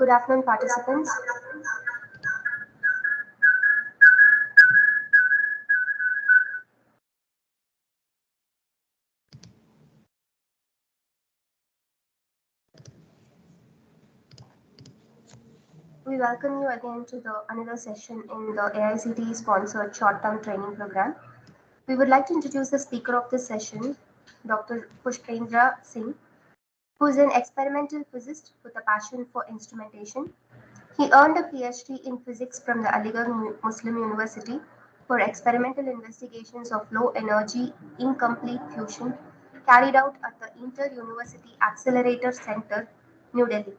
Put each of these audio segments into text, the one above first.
Good afternoon, participants. We welcome you again to another session in the AICTE sponsored short-term training program. We would like to introduce the speaker of this session, Dr. Pushpendra Singh, who is an experimental physicist with a passion for instrumentation. He earned a PhD in physics from the Aligarh Muslim University for experimental investigations of low-energy incomplete fusion carried out at the Inter-University Accelerator Center, New Delhi.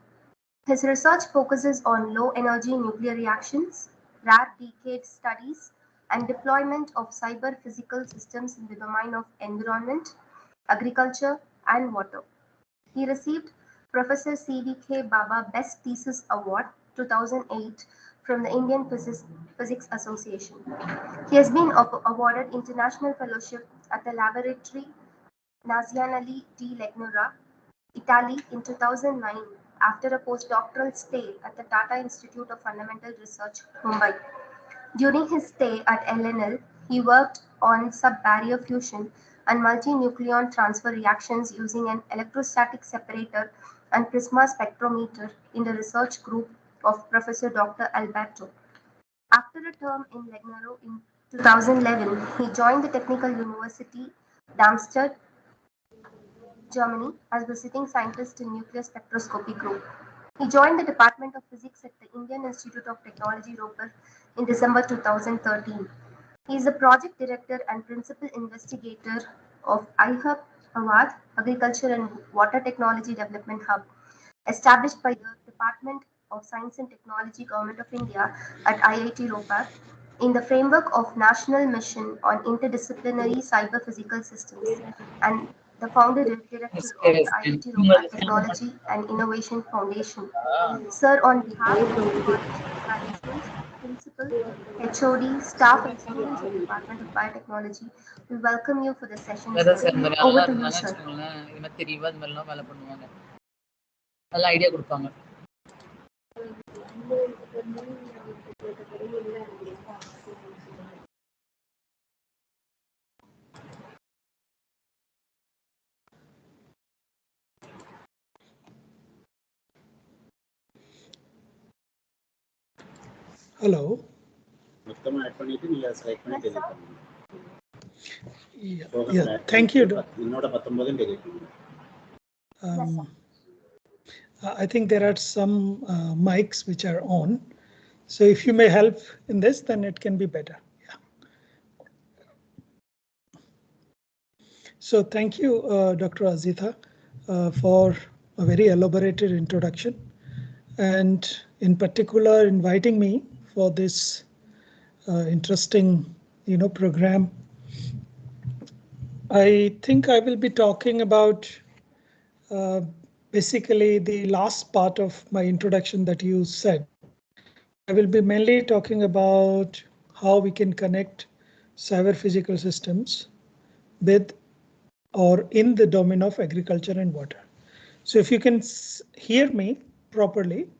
His research focuses on low-energy nuclear reactions, rare decade studies, and deployment of cyber-physical systems in the domain of environment, agriculture, and water. He received Professor C.V.K. Baba Best Thesis Award 2008 from the Indian Physics Association. He has been awarded International Fellowship at the Laboratory Nazionale di Legnura, Italy in 2009 after a postdoctoral stay at the Tata Institute of Fundamental Research, Mumbai. During his stay at LNL, he worked on sub-barrier fusion and multi-nucleon transfer reactions using an electrostatic separator and prisma spectrometer in the research group of Professor Dr. Alberto. After a term in Legnaro in 2011, he joined the Technical University Darmstadt, Germany, as visiting scientist in nuclear spectroscopy group. He joined the Department of Physics at the Indian Institute of Technology, Ropar, in December 2013. He is the project director and principal investigator of IHUB Awad Agriculture and Water Technology Development Hub, established by the Department of Science and Technology, Government of India at IIT Ropar, in the framework of National Mission on Interdisciplinary Cyber Physical Systems, and the founder and director of the IIT Ropar Technology and Innovation Foundation. Sir, on behalf of the college management, principal, HOD, staff, and students of the Department of Biotechnology, we welcome you for the session. Over to you, sir. idea கொடுப்பாங்க. Hello. Yeah, thank you. I think there are some mics which are on. So if you may help in this, then it can be better. Yeah. So thank you, Dr. Azitha, for a very elaborated introduction, and in particular inviting me for this interesting, program. I think I will be talking about basically the last part of my introduction that you said. I will be mainly talking about how we can connect cyber physical systems with or in the domain of agriculture and water. So if you can hear me properly,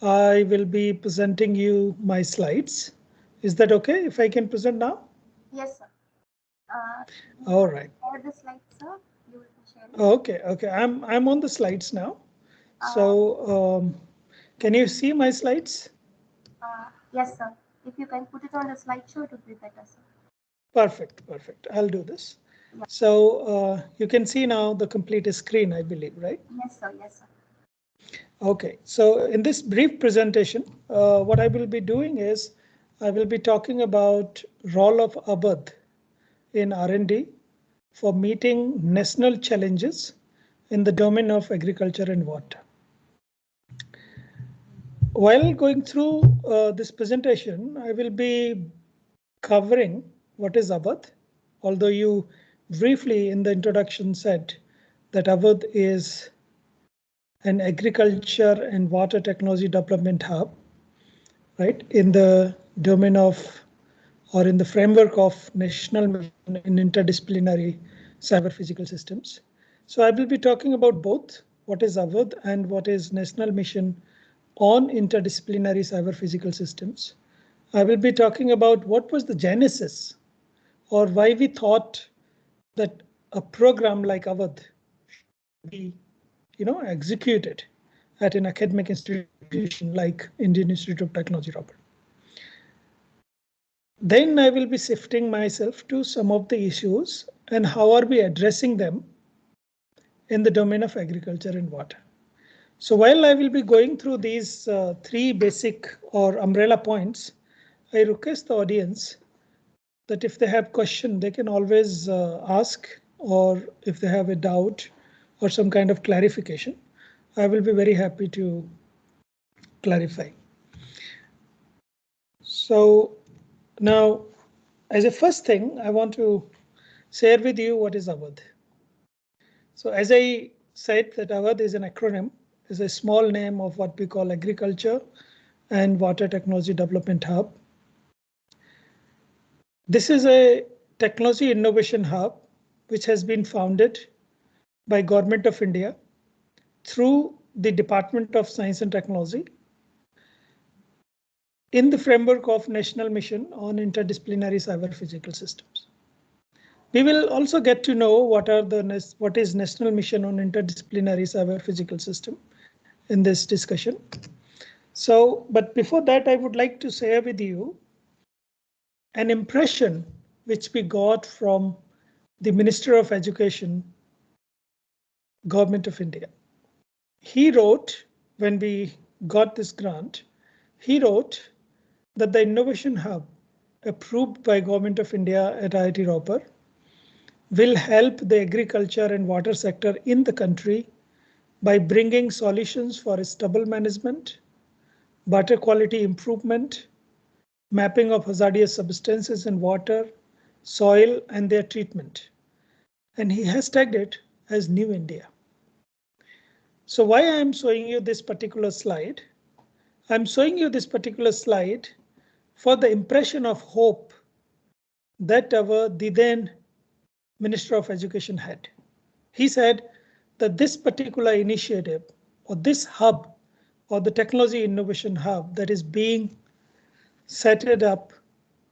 I will be presenting you my slides. Is that okay if I can present now? Yes, sir. All right. Share the slides, sir. You will be sharing. Okay. I'm on the slides now. So can you see my slides? Yes, sir. If you can put it on the slideshow, it would be better, sir. Perfect. I'll do this. Yeah. So you can see now the complete screen, I believe, right? Yes, sir. Okay, so in this brief presentation, what I will be doing is I will be talking about role of ABAD in R&D for meeting national challenges in the domain of agriculture and water. While going through this presentation, I will be covering what is ABAD, although you briefly in the introduction said that ABAD is an agriculture and water technology development hub, right, in the domain of or in the framework of National Mission in Interdisciplinary Cyber Physical Systems. So I will be talking about both what is AVAD and what is National Mission on interdisciplinary cyber physical systems. I will be talking about what was the genesis or why we thought that a program like Awadh should be, executed at an academic institution like Indian Institute of Technology, Roper. Then I will be shifting myself to some of the issues and how are we addressing them in the domain of agriculture and water. So while I will be going through these three basic or umbrella points, I request the audience that if they have question, they can always ask, or if they have a doubt or some kind of clarification, I will be very happy to clarify. So now, as a first thing, I want to share with you what is Awadh. So as I said, that Awadh is an acronym, is a small name of what we call Agriculture and Water Technology Development Hub. This is a technology innovation hub which has been founded by Government of India through the Department of Science and Technology in the framework of National Mission on Interdisciplinary Cyber Physical Systems. We will also get to know what is National Mission on Interdisciplinary Cyber Physical System in this discussion. So, but before that, I would like to share with you an impression which we got from the Minister of Education, Government of India. He wrote, when we got this grant, he wrote that the Innovation Hub approved by Government of India at IIT Roper will help the agriculture and water sector in the country by bringing solutions for stubble management, water quality improvement, mapping of hazardous substances in water, soil, and their treatment. And he hashtagged it as New India. So why I am showing you this particular slide? I'm showing you this particular slide for the impression of hope that the then Minister of Education had. He said that this particular initiative or this hub or the technology innovation hub that is being set up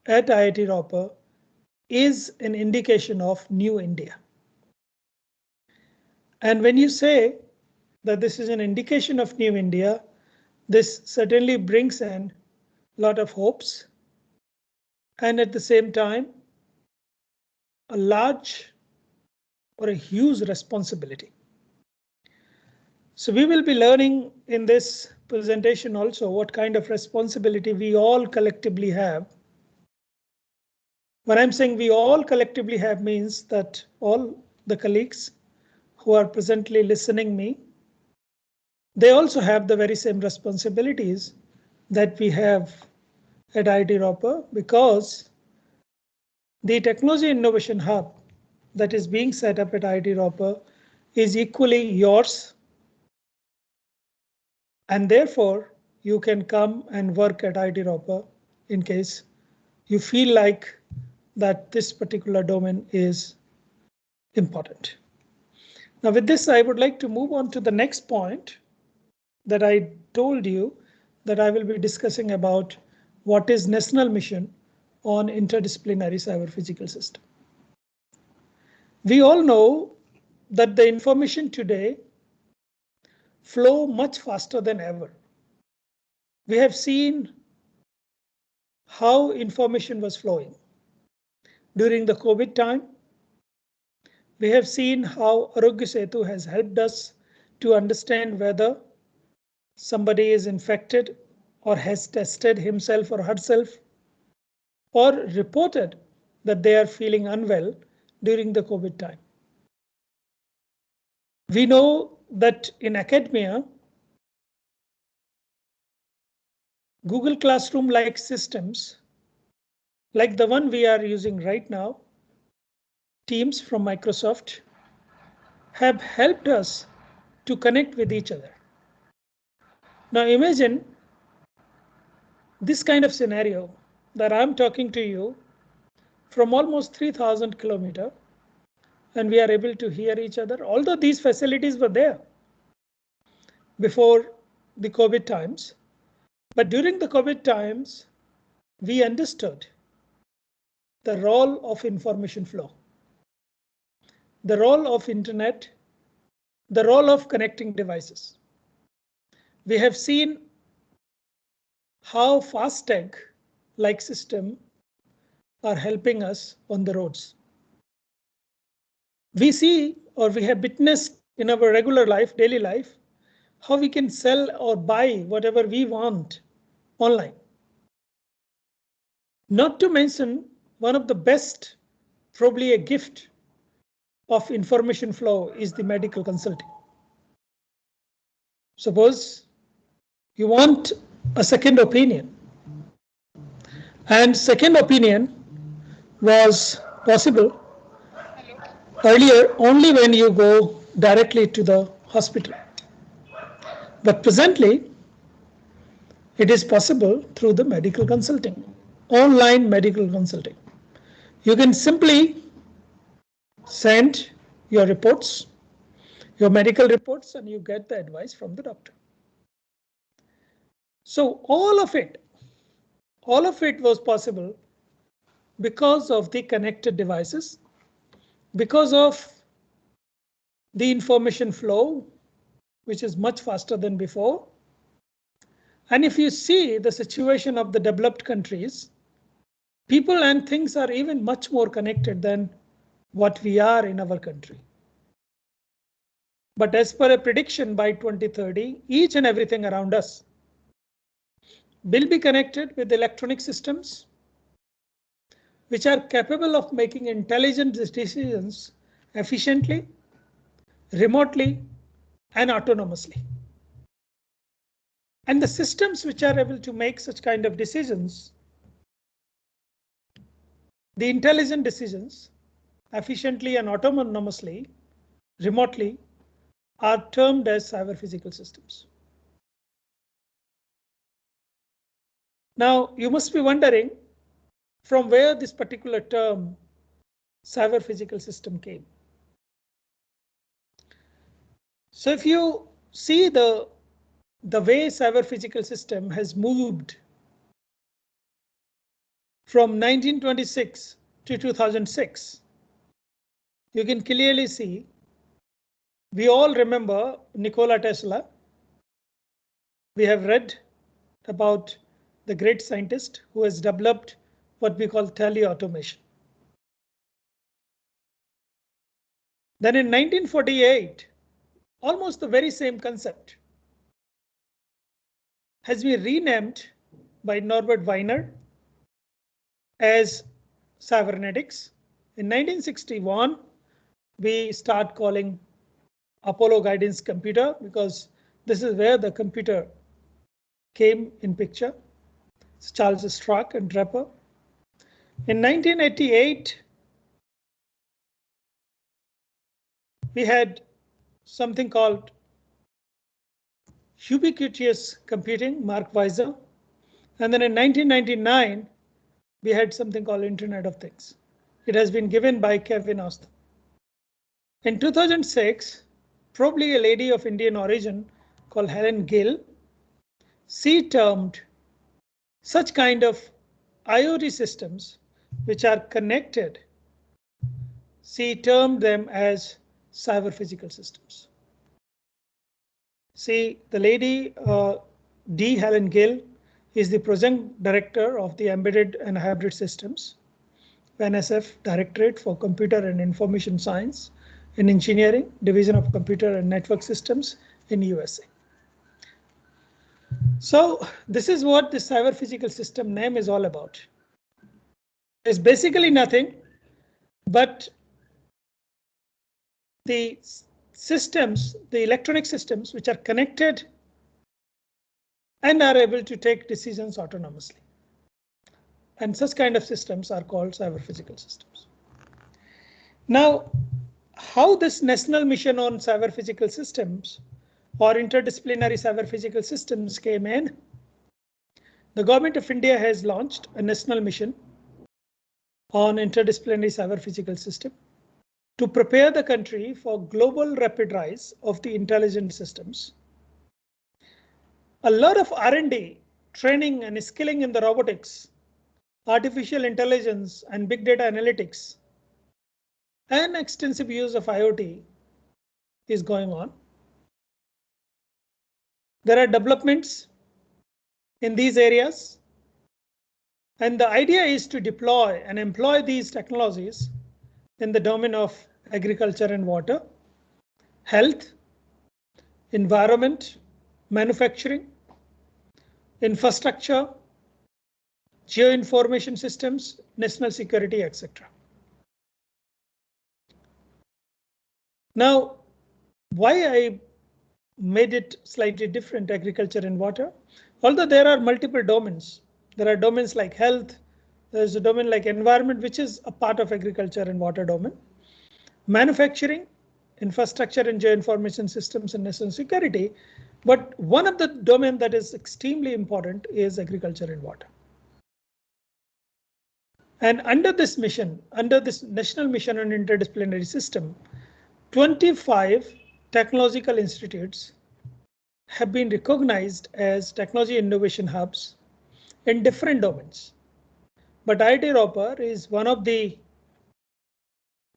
at IIT Roper is an indication of New India. And when you say that this is an indication of New India, this certainly brings in a lot of hopes and at the same time a large or a huge responsibility. So we will be learning in this presentation also what kind of responsibility we all collectively have. When I'm saying we all collectively have means that all the colleagues who are presently listening me, they also have the very same responsibilities that we have at IIT Roper, because the Technology Innovation Hub that is being set up at IIT Roper is equally yours. And therefore, you can come and work at IIT Roper in case you feel like that this particular domain is important. Now with this, I would like to move on to the next point that I told you that I will be discussing about what is National Mission on Interdisciplinary Cyber Physical System. We all know that the information today flow much faster than ever. We have seen how information was flowing during the COVID time. We have seen how Arogya Setu has helped us to understand whether somebody is infected or has tested himself or herself or reported that they are feeling unwell during the COVID time. We know that in academia, Google Classroom-like systems, like the one we are using right now, Teams from Microsoft, have helped us to connect with each other. Now imagine this kind of scenario that I'm talking to you from almost 3,000 kilometers and we are able to hear each other, although these facilities were there before the COVID times, but during the COVID times, we understood the role of information flow, the role of internet, the role of connecting devices. We have seen how FASTag like system are helping us on the roads. We see, or we have witnessed in our regular life, daily life, how we can sell or buy whatever we want online. Not to mention, one of the best, probably a gift of information flow is the medical consulting. Suppose you want a second opinion, and second opinion was possible earlier only when you go directly to the hospital. But presently, it is possible through the medical consulting, online medical consulting. You can simply send your reports, your medical reports, and you get the advice from the doctor. So all of it was possible because of the connected devices, because of the information flow, which is much faster than before. And if you see the situation of the developed countries, people and things are even much more connected than what we are in our country. But as per a prediction, by 2030, each and everything around us will be connected with electronic systems which are capable of making intelligent decisions efficiently, remotely, and autonomously. And the systems which are able to make such kind of decisions, the intelligent decisions, efficiently and autonomously, remotely, are termed as cyber physical systems. Now, you must be wondering from where this particular term cyber physical system came. So if you see the way cyber physical system has moved from 1926 to 2006, you can clearly see, we all remember Nikola Tesla. We have read about the great scientist who has developed what we call teleautomation. Then in 1948, almost the very same concept has been renamed by Norbert Wiener as cybernetics. In 1961, we start calling Apollo guidance computer because this is where the computer came in picture. It's Charles Strzok and Draper. In 1988, we had something called ubiquitous computing, Mark Weiser. And then in 1999, we had something called Internet of Things. It has been given by Kevin Austin. In 2006, probably a lady of Indian origin called Helen Gill, she termed such kind of IoT systems which are connected, she termed them as cyber physical systems. See, the lady D. Helen Gill is the present director of the Embedded and Hybrid Systems, NSF Directorate for Computer and Information Science and Engineering, Division of Computer and Network Systems in USA. So this is what the cyber physical system name is all about. It's basically nothing but the systems, the electronic systems which are connected and are able to take decisions autonomously. And such kind of systems are called cyber physical systems. Now, how this national mission on cyber physical systems or interdisciplinary cyber physical systems came in? The government of India has launched a national mission on interdisciplinary cyber physical system to prepare the country for global rapid rise of the intelligent systems. a lot of R&D, training and skilling in the robotics, artificial intelligence and big data analytics, and extensive use of IoT is going on. There are developments in these areas, and the idea is to deploy and employ these technologies in the domain of agriculture and water, health, environment, manufacturing, infrastructure, geoinformation systems, national security, etc. Now, why I made it slightly different, agriculture and water? Although there are multiple domains, there are domains like health, there's a domain like environment, which is a part of agriculture and water domain, manufacturing, infrastructure and geoinformation systems and national security. But one of the domain that is extremely important is agriculture and water. And under this mission, under this National Mission on Interdisciplinary System, 25 technological institutes have been recognized as technology innovation hubs in different domains. But IIT Ropar is one of the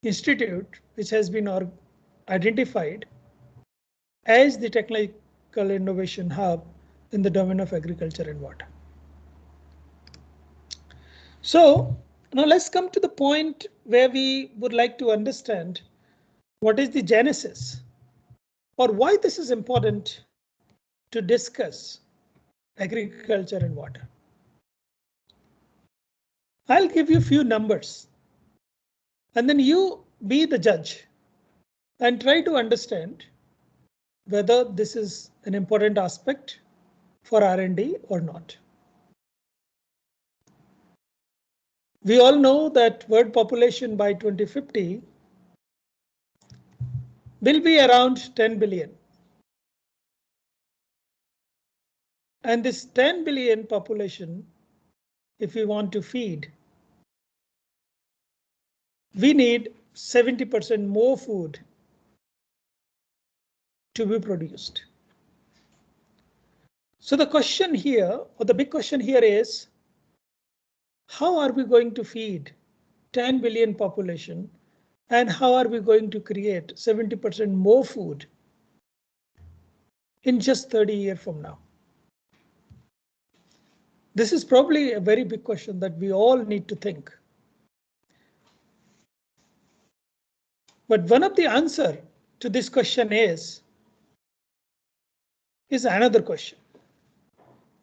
institute which has been identified as the technological innovation hub in the domain of agriculture and water. So now let's come to the point where we would like to understand what is the genesis or why this is important to discuss agriculture and water. I'll give you a few numbers and then you be the judge and try to understand whether this is an important aspect for R&D or not. We all know that world population by 2050 will be around 10 billion. And this 10 billion population, if we want to feed, we need 70% more food to be produced. So the question here, or the big question here is, how are we going to feed 10 billion population and how are we going to create 70% more food in just 30 years from now? This is probably a very big question that we all need to think. But one of the answers to this question is another question.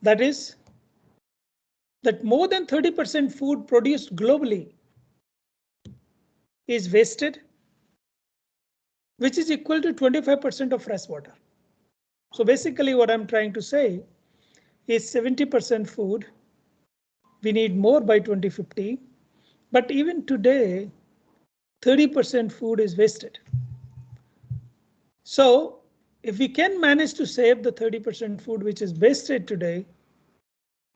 That is that more than 30% food produced globally is wasted, which is equal to 25% of fresh water. So basically what I'm trying to say is 70% food. We need more by 2050. But even today, 30% food is wasted. So if we can manage to save the 30% food which is wasted today,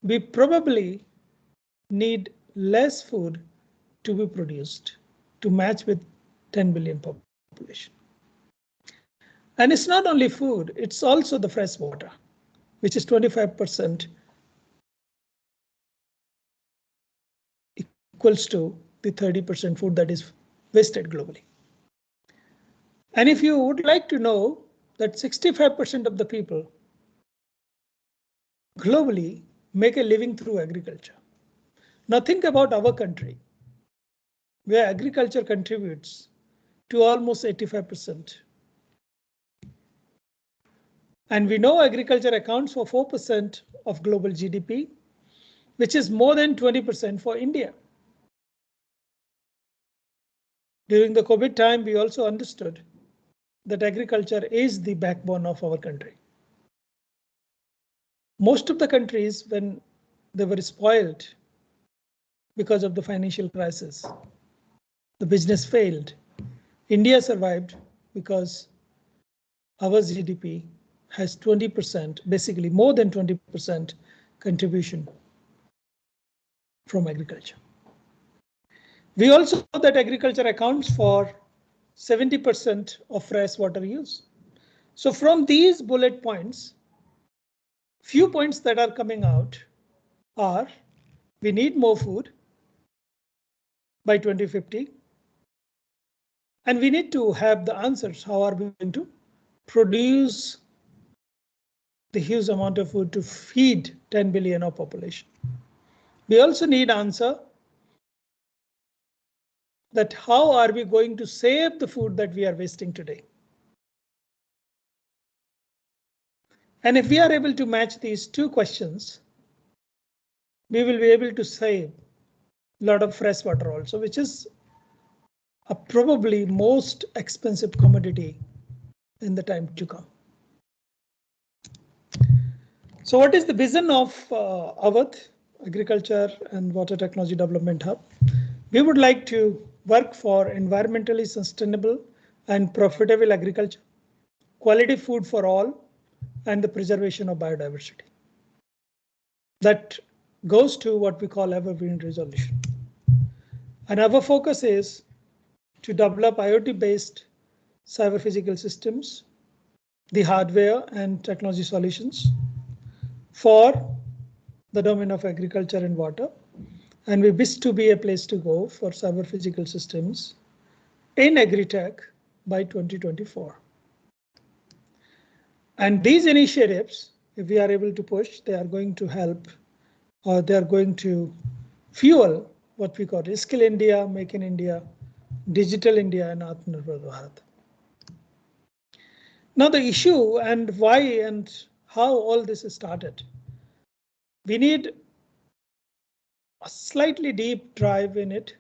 we probably need less food to be produced to match with 10 billion population. And it's not only food, it's also the fresh water, which is 25% equals to the 30% food that is wasted globally. And if you would like to know that 65% of the people globally make a living through agriculture. Now think about our country, where agriculture contributes to almost 85%. And we know agriculture accounts for 4% of global GDP, which is more than 20% for India. During the COVID time, we also understood that agriculture is the backbone of our country. Most of the countries, when they were spoiled because of the financial crisis, the business failed. India survived because our GDP has 20%, basically more than 20% contribution from agriculture. We also know that agriculture accounts for 70% of fresh water use. So from these bullet points, Few points that are coming out are we need more food by 2050. And we need to have the answers. How are we going to produce the huge amount of food to feed 10 billion of population? We also need answer that how are we going to save the food that we are wasting today? And if we are able to match these two questions, we will be able to save a lot of fresh water also, which is a probably most expensive commodity in the time to come. So what is the vision of Awadh Agriculture and Water Technology Development Hub? We would like to work for environmentally sustainable and profitable agriculture, quality food for all, and the preservation of biodiversity. That goes to what we call evergreen resolution. And our focus is to develop IoT-based cyber physical systems, the hardware and technology solutions for the domain of agriculture and water. And we wish to be a place to go for cyber physical systems in agri-tech by 2024. And these initiatives, if we are able to push, they are going to help, or they are going to fuel what we call Skill India, Make in India, Digital India, and Atmanirbhar Bharat. Now the issue and why and how all this started. We need a slightly deep dive in it.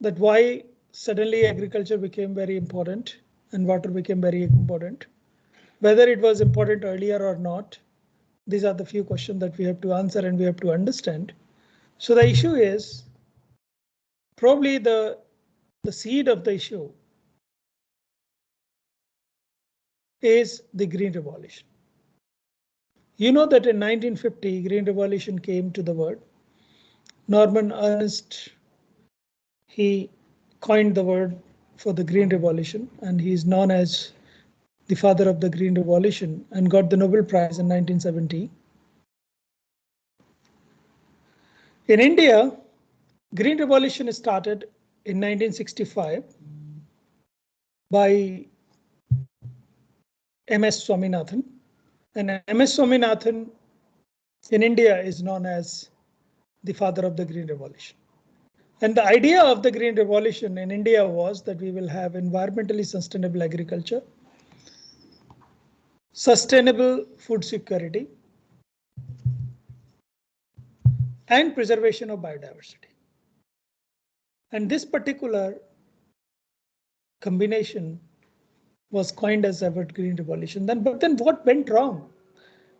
That why suddenly agriculture became very important and water became very important. Whether it was important earlier or not, these are the few questions that we have to answer and we have to understand. So the issue is probably the seed of the issue is the Green Revolution. You know that in 1950, Green Revolution came to the world. Norman Ernst, he coined the word for the Green Revolution, and he is known as the father of the Green Revolution and got the Nobel Prize in 1970. In India, Green Revolution started in 1965 by M.S. Swaminathan. And M.S. Swaminathan in India is known as the father of the Green Revolution. And the idea of the Green Revolution in India was that we will have environmentally sustainable agriculture, sustainable food security, and preservation of biodiversity. And this particular combination was coined as Evergreen Revolution. But then what went wrong?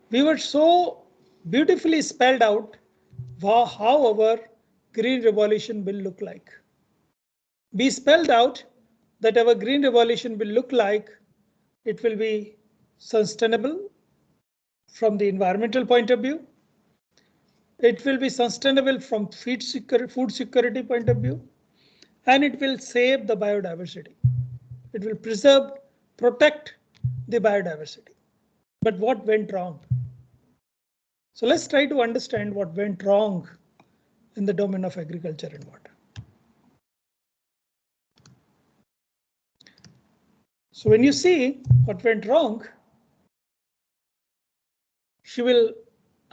We were so beautifully spelled out how our Green Revolution will look like. We spelled out that our Green Revolution will look like it will be sustainable from the environmental point of view. It will be sustainable from food security point of view, and it will save the biodiversity. It will protect the biodiversity. But what went wrong? So let's try to understand what went wrong in the domain of agriculture and water. So when you see what went wrong, you will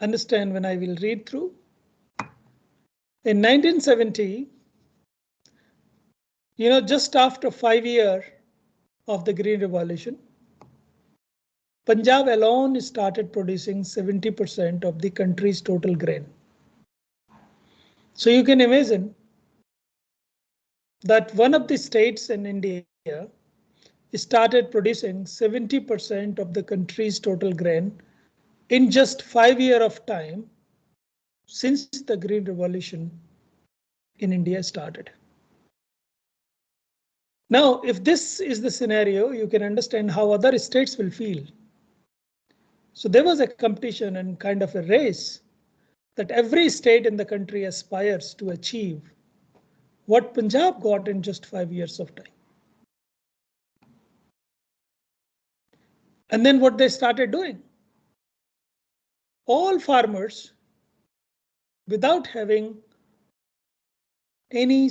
understand when I will read through. In 1970, just after 5 years of the Green Revolution, Punjab alone started producing 70% of the country's total grain. So you can imagine that one of the states in India started producing 70% of the country's total grain in just 5 years of time since the Green Revolution in India started. Now, if this is the scenario, you can understand how other states will feel. So there was a competition and kind of a race that every state in the country aspires to achieve what Punjab got in just 5 years of time. And then what they started doing, all farmers, without having any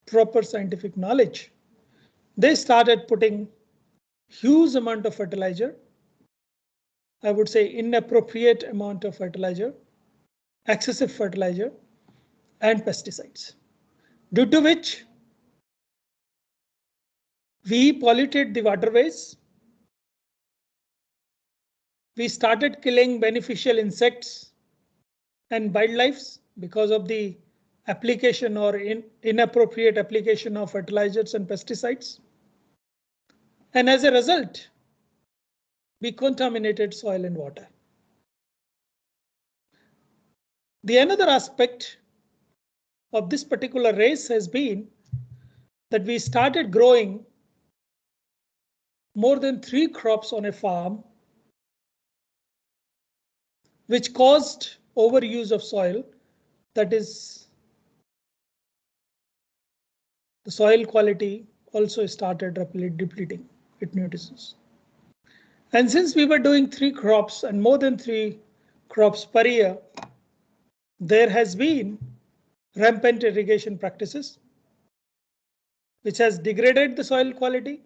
proper scientific knowledge, they started putting huge amount of fertilizer. I would say inappropriate amount of fertilizer, excessive fertilizer, and pesticides, due to which we polluted the waterways. We started killing beneficial insects and wildlife because of the application or inappropriate application of fertilizers and pesticides. And as a result, we contaminated soil and water. The another aspect of this particular race has been that we started growing more than 3 crops on a farm, which caused overuse of soil. That is, the soil quality also started rapidly depleting. It notices. And since we were doing 3 crops and more than 3 crops per year, there has been rampant irrigation practices, which has degraded the soil quality,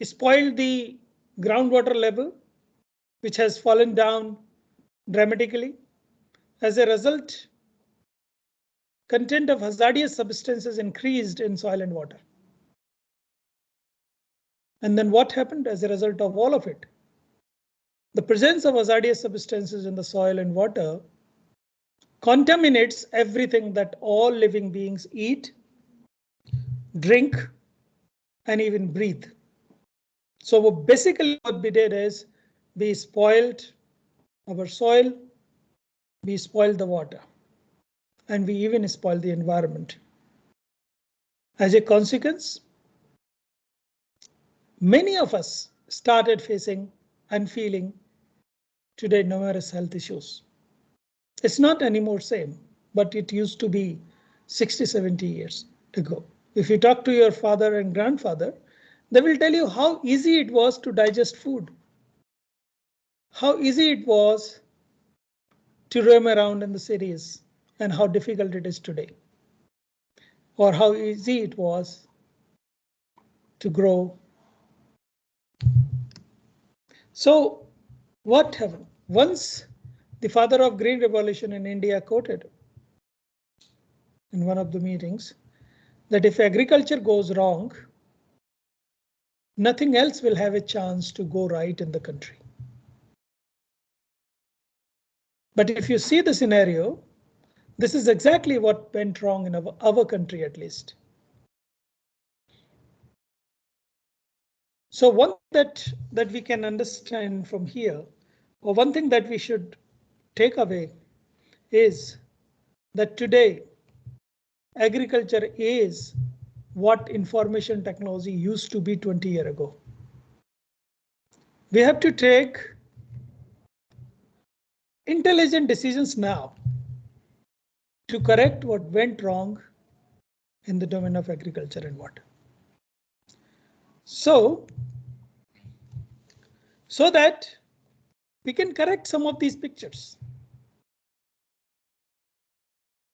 spoiled the groundwater level, which has fallen down dramatically. As a result, content of hazardous substances increased in soil and water. And then what happened as a result of all of it? The presence of hazardous substances in the soil and water contaminates everything that all living beings eat, drink, and even breathe. So basically what we did is we spoiled our soil, we spoiled the water, and we even spoiled the environment. As a consequence, many of us started facing and feeling today numerous health issues. It's not anymore same, but it used to be 60, 70 years ago. If you talk to your father and grandfather, they will tell you how easy it was to digest food, how easy it was to roam around in the cities, and how difficult it is today, or how easy it was to grow. So what happened? Once the father of Green Revolution in India quoted in one of the meetings that if agriculture goes wrong, nothing else will have a chance to go right in the country. But if you see the scenario, this is exactly what went wrong in our country, at least. So one that we can understand from here, or one thing that we should take away, is that today agriculture is what information technology used to be 20 years ago. We have to take intelligent decisions now to correct what went wrong in the domain of agriculture and water. So that we can correct some of these pictures.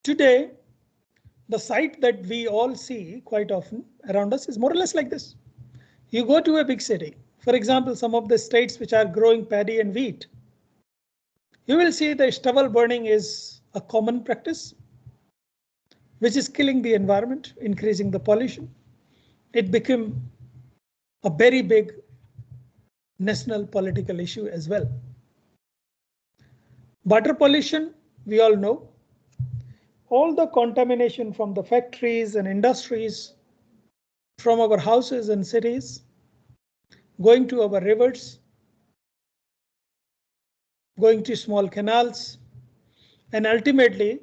Today, the sight that we all see quite often around us is more or less like this. You go to a big city, for example, some of the states which are growing paddy and wheat, you will see the stubble burning is a common practice, which is killing the environment, increasing the pollution. It became a very big national political issue as well. Water pollution, we all know. All the contamination from the factories and industries, from our houses and cities, going to our rivers, going to small canals, and ultimately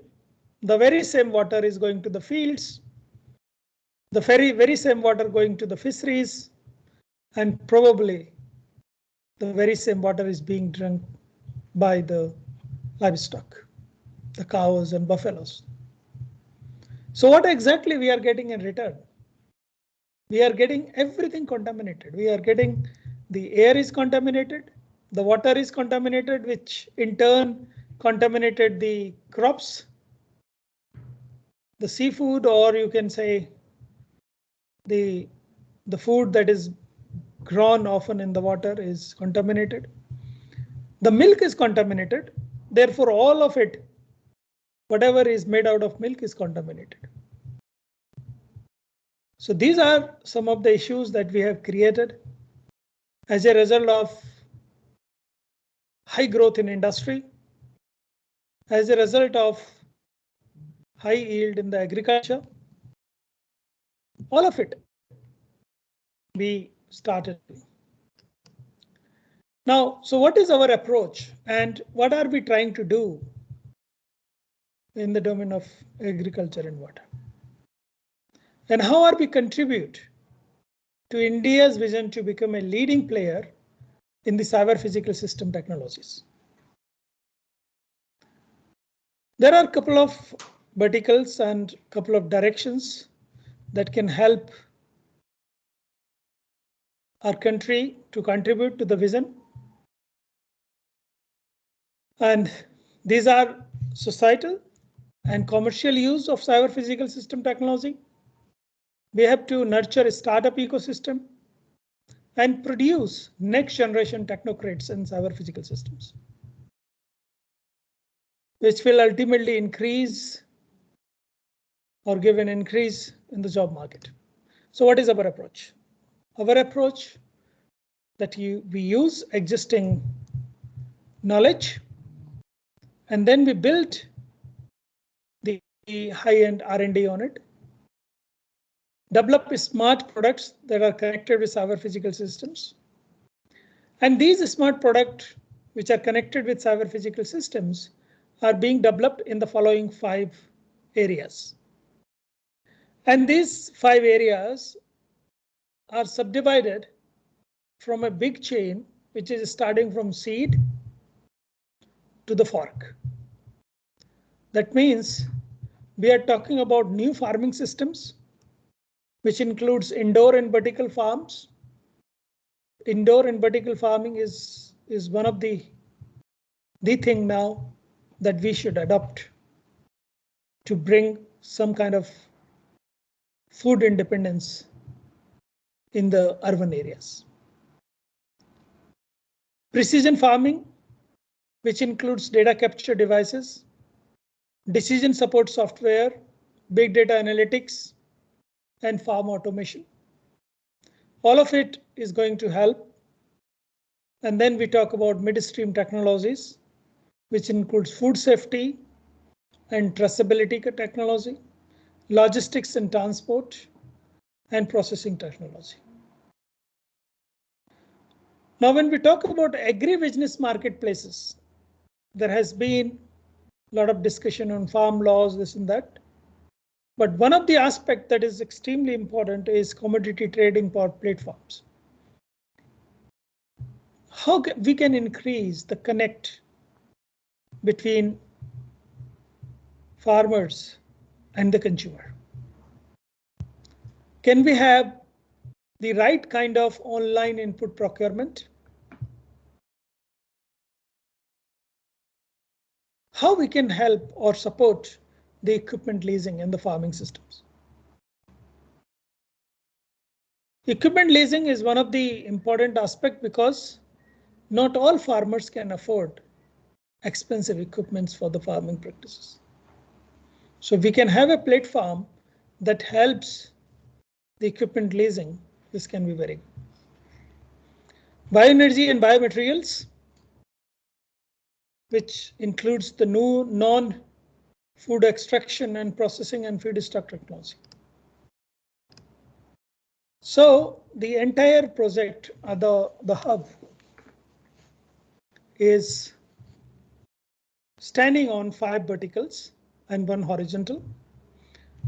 the very same water is going to the fields, the very same water going to the fisheries, and probably the very same water is being drunk by the livestock, the cows and buffaloes. So what exactly we are getting in return? We are getting everything contaminated. We are getting the air is contaminated, the water is contaminated, which in turn contaminated the crops, the seafood, or you can say the food that is grown often in the water is contaminated. The milk is contaminated. Therefore, all of it, whatever is made out of milk, is contaminated. So these are some of the issues that we have created as a result of high growth in industry, as a result of high yield in the agriculture. All of it we started. Now, so what is our approach and what are we trying to do in the domain of agriculture and water? And how are we contribute to India's vision to become a leading player in the cyber physical system technologies? There are a couple of verticals and a couple of directions that can help our country to contribute to the vision. And these are societal and commercial use of cyber physical system technology. We have to nurture a startup ecosystem and produce next generation technocrats in cyber physical systems, which will ultimately increase or give an increase in the job market. So what is our approach? Our approach that we use existing knowledge and then we build the high-end R&D on it, develop smart products that are connected with cyber physical systems. And these smart products which are connected with cyber physical systems are being developed in the following 5 areas. And these 5 areas are subdivided from a big chain, which is starting from seed to the fork. That means we are talking about new farming systems, which includes indoor and vertical farms. Indoor and vertical farming is one of the thing now that we should adopt to bring some kind of food independence in the urban areas. Precision farming, which includes data capture devices, decision support software, big data analytics, and farm automation. All of it is going to help. And then we talk about midstream technologies, which includes food safety and traceability technology, logistics and transport, and processing technology. Now, when we talk about agribusiness marketplaces, there has been a lot of discussion on farm laws, this and that. But one of the aspects that is extremely important is commodity trading platforms. How we can increase the connect between farmers and the consumer? Can we have the right kind of online input procurement? How we can help or support the equipment leasing in the farming systems? Equipment leasing is one of the important aspects because not all farmers can afford expensive equipments for the farming practices. So we can have a platform that helps the equipment leasing. This can be very good. Bioenergy and biomaterials, which includes the new non-food extraction and processing and feedstock technology. So the entire project, the hub, is standing on 5 verticals and 1 horizontal.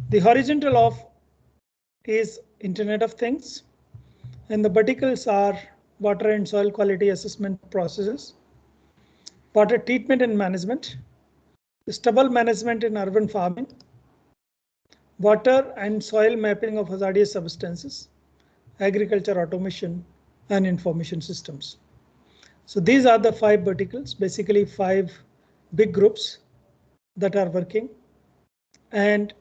The horizontal is Internet of Things, and the verticals are water and soil quality assessment processes, water treatment and management, stubble management in urban farming, water and soil mapping of hazardous substances, agriculture automation, and information systems. So these are the 5 verticals, basically 5 big groups that are working. And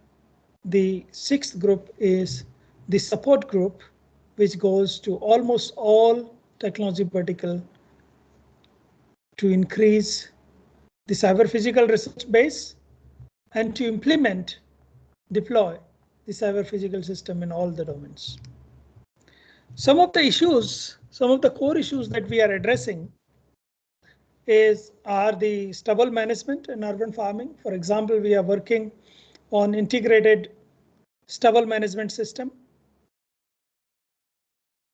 the 6th group is the support group, which goes to almost all technology vertical to increase the cyber physical research base and to implement, deploy the cyber physical system in all the domains. Some of the issues, some of the core issues that we are addressing are the stubble management in urban farming. For example, we are working on integrated stubble management system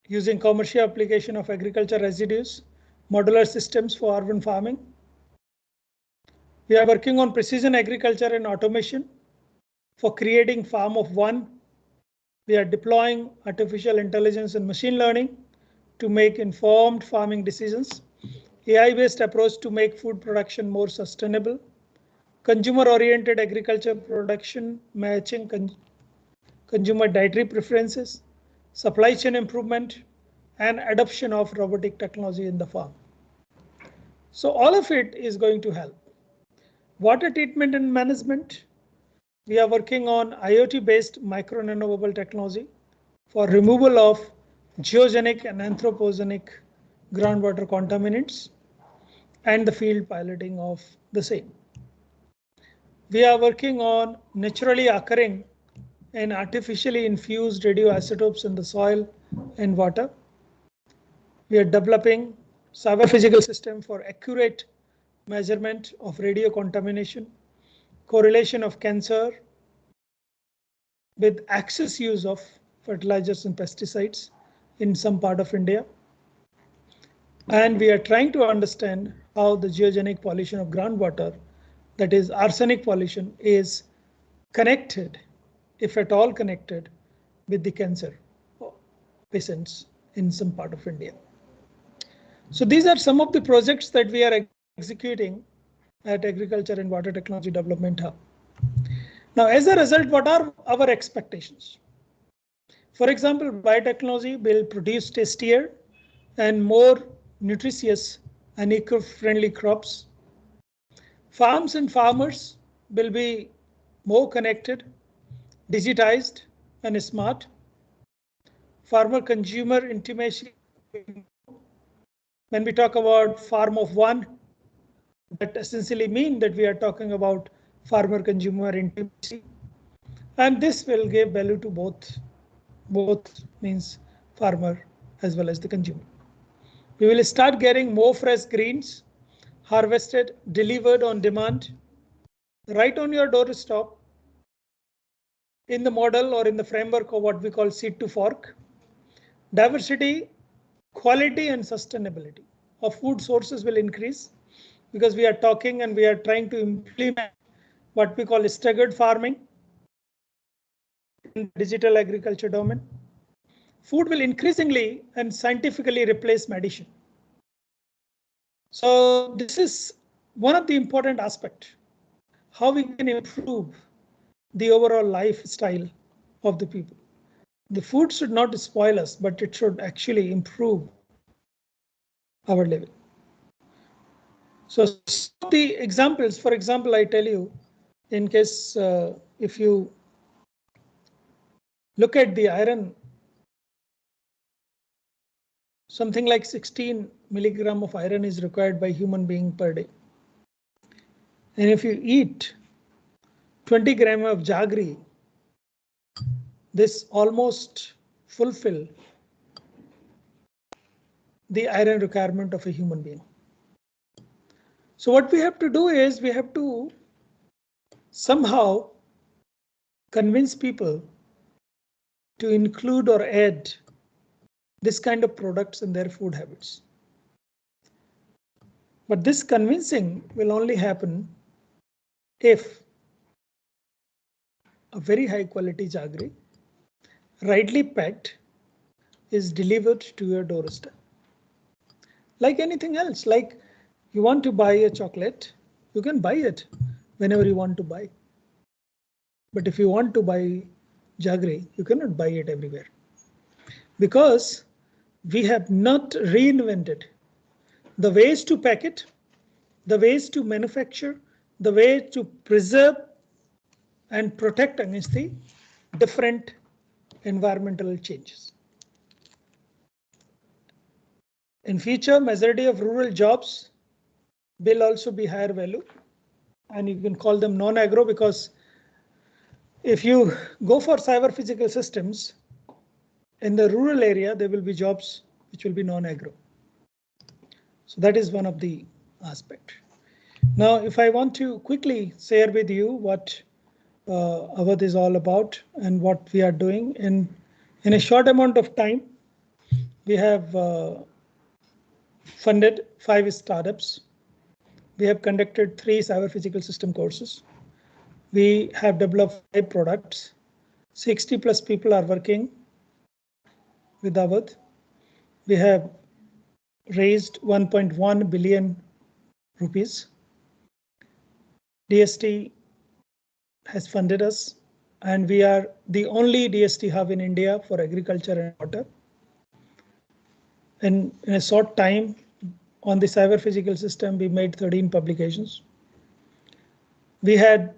using commercial application of agriculture residues, modular systems for urban farming. We are working on precision agriculture and automation for creating farm of one. We are deploying artificial intelligence and machine learning to make informed farming decisions. AI-based approach to make food production more sustainable. Consumer-oriented agriculture production matching consumer dietary preferences, supply chain improvement, and adoption of robotic technology in the farm. So all of it is going to help. Water treatment and management. We are working on IoT-based micro-nanobubble technology for removal of geogenic and anthropogenic groundwater contaminants and the field piloting of the same. We are working on naturally occurring and artificially infused radioisotopes in the soil and water. We are developing cyber physical system for accurate measurement of radio contamination, correlation of cancer with excess use of fertilizers and pesticides in some part of India. And we are trying to understand how the geogenic pollution of groundwater, that is arsenic pollution, is connected, if at all connected, with the cancer patients in some part of India. So these are some of the projects that we are executing at Agriculture and Water Technology Development Hub. Now, as a result, what are our expectations? For example, biotechnology will produce tastier and more nutritious and eco-friendly crops. Farms and farmers will be more connected, digitized, and smart. Farmer-consumer intimacy. When we talk about farm of one, that essentially means that we are talking about farmer-consumer intimacy. And this will give value to both means farmer as well as the consumer. We will start getting more fresh greens harvested, delivered on demand, right on your doorstep in the model or in the framework of what we call seed to fork. Diversity, quality, and sustainability of food sources will increase because we are talking and we are trying to implement what we call staggered farming in digital agriculture domain. Food will increasingly and scientifically replace medicine. So this is one of the important aspects, how we can improve the overall lifestyle of the people. The food should not spoil us, but it should actually improve our level. So the examples, for example, I tell you, in case if you look at the iron, something like 16 milligram of iron is required by human being per day. And if you eat 20 grams of jaggery, this almost fulfill the iron requirement of a human being. So what we have to do is we have to somehow convince people to include or add this kind of products in their food habits. But this convincing will only happen if a very high quality jaggery, rightly packed, is delivered to your doorstep. Like anything else, like you want to buy a chocolate, you can buy it whenever you want to buy. But if you want to buy jaggery, you cannot buy it everywhere, because we have not reinvented the ways to pack it, the ways to manufacture, the way to preserve and protect against the different environmental changes. In future, majority of rural jobs will also be higher value, and you can call them non-agro, because if you go for cyber physical systems in the rural area, there will be jobs which will be non-agro. So that is one of the aspects. Now, if I want to quickly share with you what Awadh is all about and what we are doing in a short amount of time, we have funded 5 startups. We have conducted 3 cyber physical system courses. We have developed 5 products. 60+ people are working with Awadh. We have raised 1.1 billion rupees. DST has funded us, and we are the only DST hub in India for agriculture and water. And in a short time on the cyber physical system, we made 13 publications. We had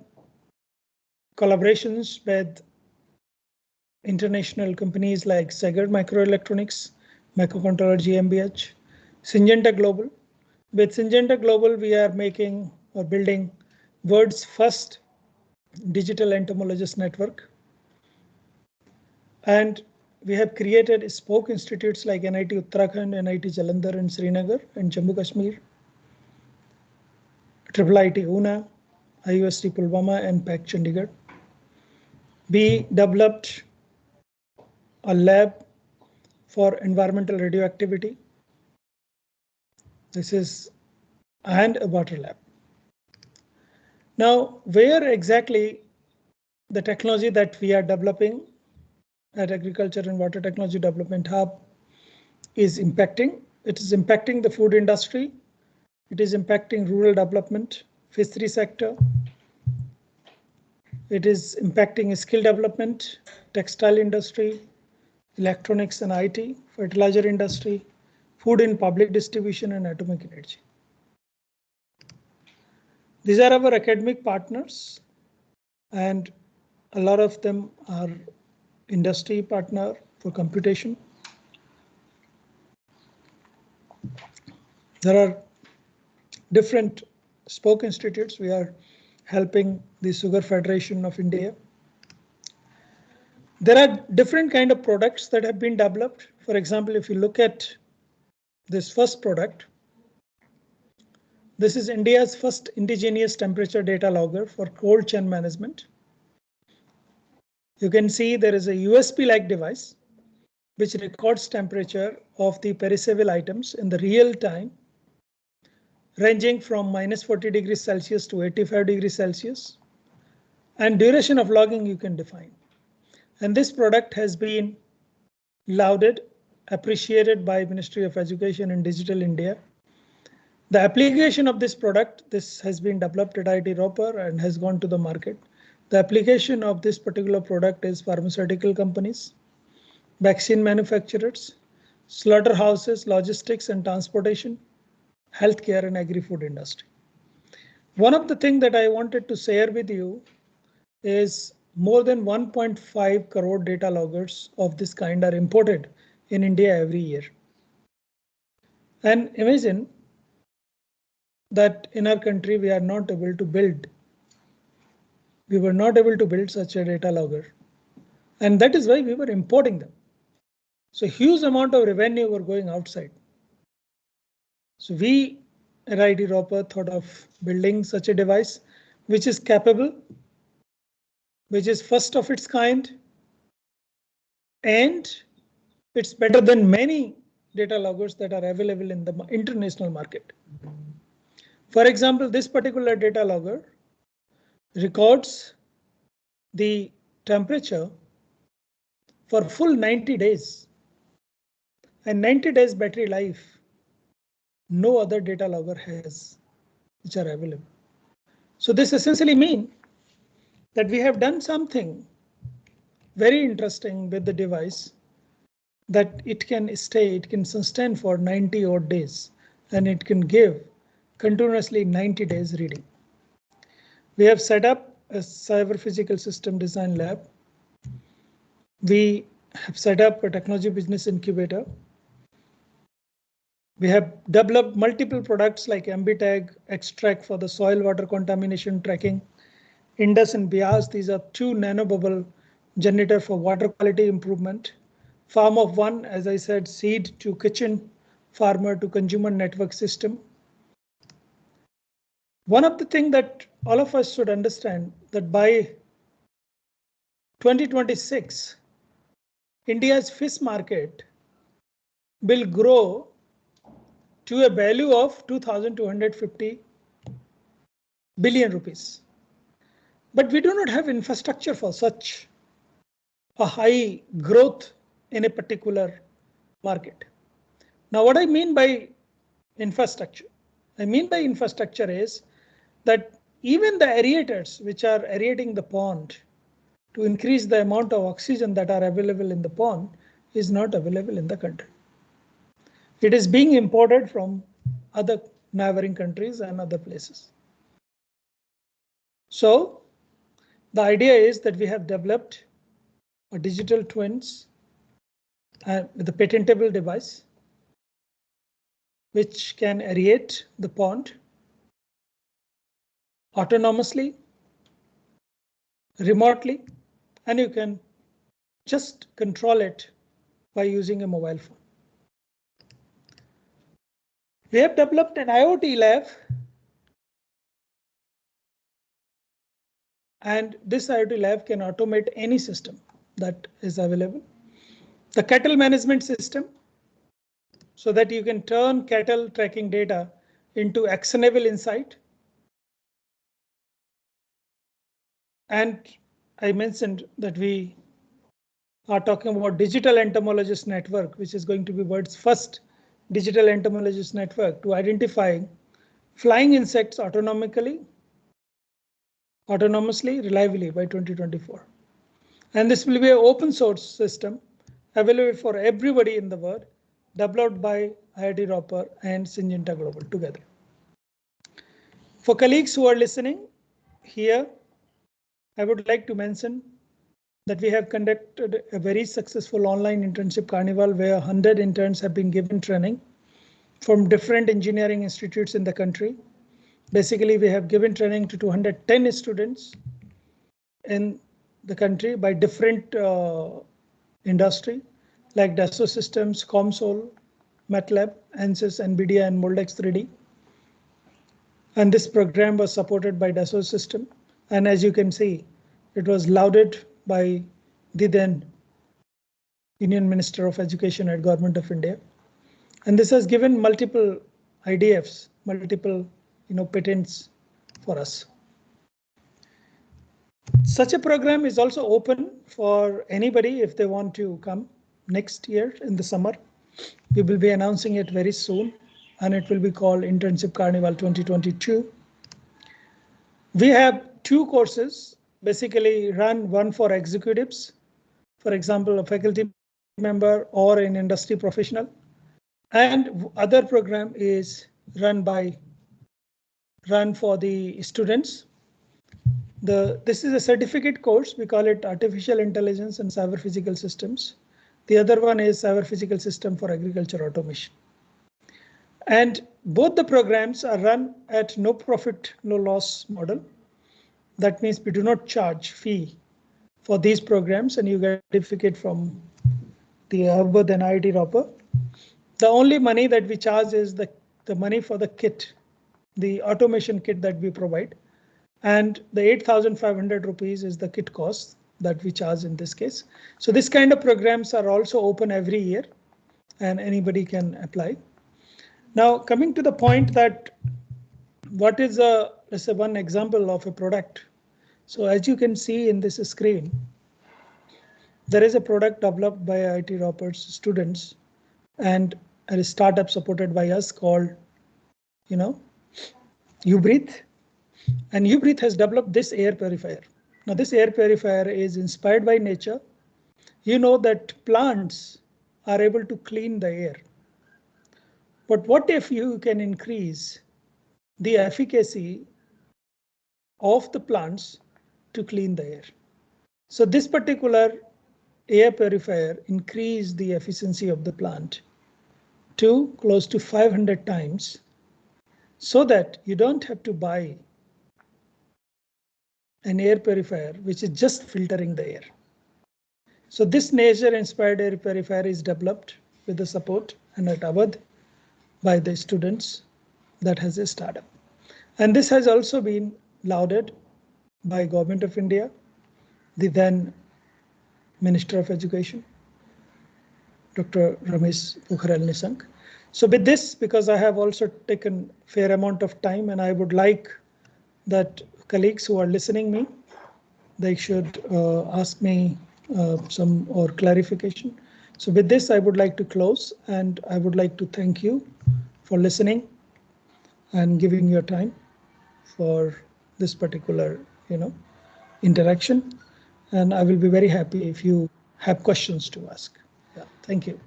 collaborations with international companies like Sager Microelectronics, Microcontroller GmbH, Syngenta Global. With Syngenta Global, we are making or building world's first digital entomologist network. And we have created spoke institutes like NIT Uttarakhand, NIT Jalandhar in Srinagar and Jammu Kashmir, IIIT Una, IUST Pulwama and PAC Chandigarh. We developed a lab for environmental radioactivity. This is and a water lab. Now, where exactly the technology that we are developing at Agriculture and Water Technology Development Hub is impacting? It is impacting the food industry. It is impacting rural development, fishery sector. It is impacting skill development, textile industry, electronics and IT, fertilizer industry, food and public distribution, and atomic energy. These are our academic partners, and a lot of them are industry partner for computation. There are different spoke institutes. We are helping the Sugar Federation of India. There are different kind of products that have been developed. For example, if you look at this first product, this is India's first indigenous temperature data logger for cold chain management. You can see there is a USB-like device which records temperature of the perishable items in the real time, ranging from -40 degrees Celsius to 85 degrees Celsius, and duration of logging you can define. And this product has been lauded, appreciated by Ministry of Education and Digital India. The application of this product, this has been developed at IIT Ropar and has gone to the market. The application of this particular product is pharmaceutical companies, vaccine manufacturers, slaughterhouses, logistics and transportation, healthcare and agri-food industry. One of the things that I wanted to share with you is more than 1.5 crore data loggers of this kind are imported in India every year. And imagine that in our country we are not able to build. We were not able to build such a data logger, and that is why we were importing them. So huge amount of revenue were going outside. So we at IIT Ropar thought of building such a device which is capable, which is first of its kind, and it's better than many data loggers that are available in the international market. For example, this particular data logger records the temperature for full 90 days and 90 days battery life. No other data logger has, which are available. So this essentially means that we have done something very interesting with the device, that it can stay, it can sustain for 90 odd days. and it can give continuously 90 days reading. We have set up a cyber physical system design lab. We have set up a technology business incubator. We have developed multiple products like MBTag, Extract for the soil water contamination tracking, Indus and Bias. These are 2 nanobubble generator for water quality improvement. Farm of One, as I said, seed to kitchen, farmer to consumer network system. One of the things that all of us should understand that by 2026, India's fish market will grow to a value of 2,250 billion rupees. But we do not have infrastructure for such a high growth in a particular market. Now, what I mean by infrastructure? I mean by infrastructure is that even the aerators which are aerating the pond to increase the amount of oxygen that are available in the pond is not available in the country. It is being imported from other neighboring countries and other places. So the idea is that we have developed a digital twins with a patentable device which can aerate the pond autonomously, remotely, and you can just control it by using a mobile phone. We have developed an IoT lab, and this IoT lab can automate any system that is available. The cattle management system, so that you can turn cattle tracking data into actionable insight. And I mentioned that we are talking about digital entomologist network, which is going to be world's first digital entomologist network to identify flying insects autonomously, reliably by 2024. And this will be an open source system available for everybody in the world, developed by IIT Ropar and Syngenta Global together. For colleagues who are listening here, I would like to mention that we have conducted a very successful online internship carnival where 100 interns have been given training from different engineering institutes in the country. Basically, we have given training to 210 students in the country by different industry like Dassault Systems, COMSOL, MATLAB, ANSYS, NVIDIA, and Moldex 3D. And this program was supported by Dassault System. And as you can see, it was lauded by the then Union Minister of Education at Government of India. And this has given multiple IDFs, multiple patents for us. Such a program is also open for anybody if they want to come next year in the summer. We will be announcing it very soon, and it will be called Internship Carnival 2022. We have 2 courses basically run, one for executives, for example, a faculty member or an industry professional, and other program is run for the students. This is a certificate course. We call it Artificial Intelligence and Cyber Physical Systems. The other one is Cyber Physical System for Agriculture Automation. And both the programs are run at no profit, no loss model. That means we do not charge fee for these programs, and you get a certificate from the Harvard and IIT Ropar. The only money that we charge is the money for the kit, the automation kit that we provide. And the 8,500 rupees is the kit cost that we charge in this case. So this kind of programs are also open every year and anybody can apply. Now coming to the point that what is let's say one example of a product. So as you can see in this screen, there is a product developed by IIT Ropar's students and a startup supported by us called, uBreathe. And uBreathe has developed this air purifier. Now this air purifier is inspired by nature. You know that plants are able to clean the air. But what if you can increase the efficacy of the plants to clean the air? So this particular air purifier increased the efficiency of the plant to close to 500 times, so that you don't have to buy an air purifier which is just filtering the air. So this nature-inspired air purifier is developed with the support and at Awadh by the students that has a startup. And this has also been lauded by Government of India, the then Minister of Education, Dr. Ramesh Pokhriyal Nishank. So with this, because I have also taken fair amount of time, and I would like that colleagues who are listening me, they should ask me some or clarification. So with this, I would like to close, and I would like to thank you for listening and giving your time for this particular, interaction. And I will be very happy if you have questions to ask. Yeah, thank you.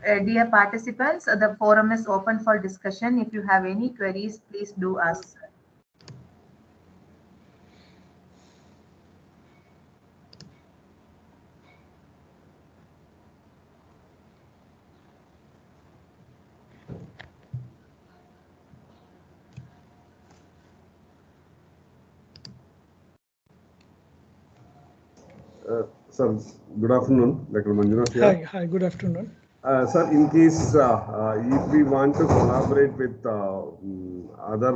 Dear participants, the forum is open for discussion. If you have any queries, please do ask. Sir, good afternoon, Dr. Manjunath here. Hi, good afternoon. Sir, in case if we want to collaborate with other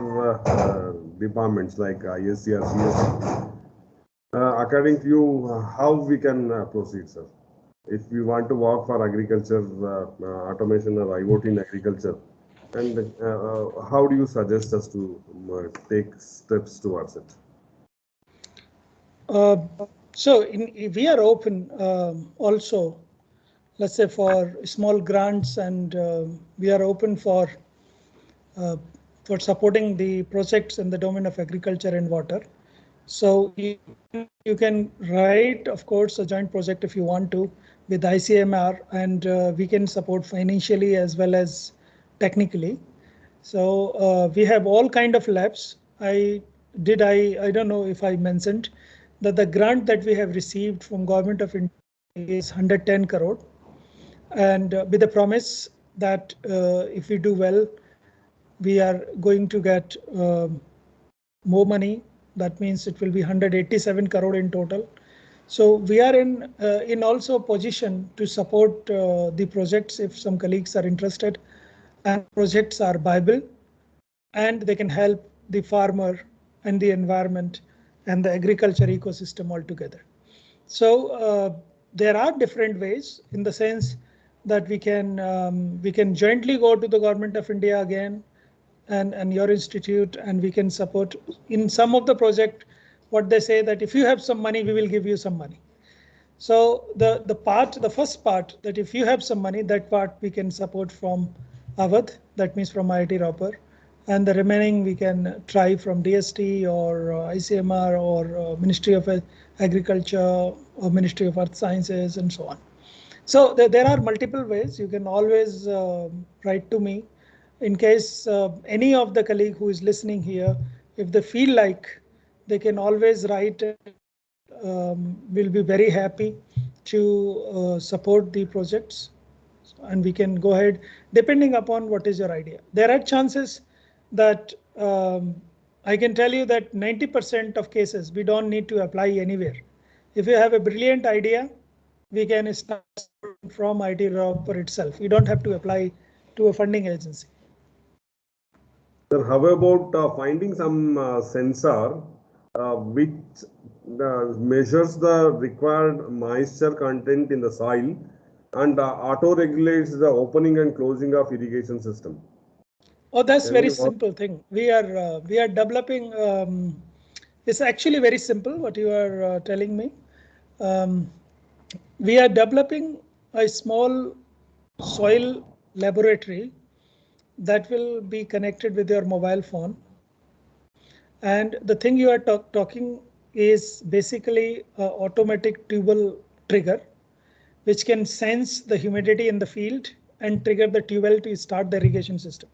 departments like ISC or CSC, according to you, how we can proceed, sir? If we want to work for agriculture, automation or IoT in agriculture, and how do you suggest us to take steps towards it? So we are open also, let's say, for small grants, and we are open for supporting the projects in the domain of agriculture and water. So you can write, of course, a joint project if you want to with ICMR, and we can support financially as well as technically. So we have all kind of labs. I don't know if I mentioned that the grant that we have received from Government of India is 110 crore, and with the promise that if we do well, we are going to get more money. That means it will be 187 crore in total. So we are in also a position to support the projects if some colleagues are interested, and projects are viable and they can help the farmer and the environment and the agriculture ecosystem altogether. So there are different ways, in the sense that we can jointly go to the Government of India again and your institute, and we can support in some of the project. What they say that if you have some money, we will give you some money. So the first part, that if you have some money, that part we can support from Awadh, that means from IIT Ropar, and the remaining we can try from DST or ICMR or Ministry of Agriculture or Ministry of Earth Sciences and so on. So there are multiple ways. You can always write to me. In case any of the colleague who is listening here, if they feel like, they can always write. We'll be very happy to support the projects, and we can go ahead depending upon what is your idea. There are chances that I can tell you that 90% of cases we don't need to apply anywhere. If you have a brilliant idea, we can start from IIT Ropar itself. You don't have to apply to a funding agency. Sir, how about finding some sensor which measures the required moisture content in the soil and auto regulates the opening and closing of irrigation system? Oh, that's very simple thing. We are developing. It's actually very simple what you are telling me. We are developing a small soil laboratory that will be connected with your mobile phone. And the thing you are talking is basically an automatic tubal trigger, which can sense the humidity in the field and trigger the tube to start the irrigation system.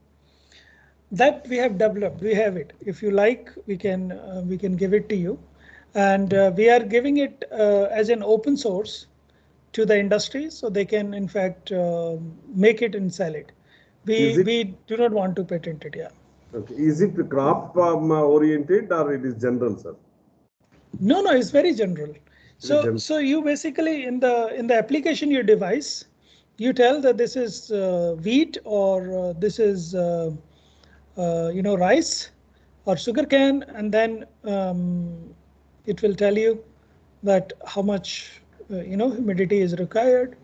That we have developed. We have it. If you like, we can give it to you, and we are giving it as an open source to the industry, so they can in fact make it and sell it. We do not want to patent it. Yeah. Okay. Is it crop oriented or it is general, sir? No, it's very general. So you basically in the application your device, you tell that this is wheat or this is rice or sugarcane, and then it will tell you that how much humidity is required.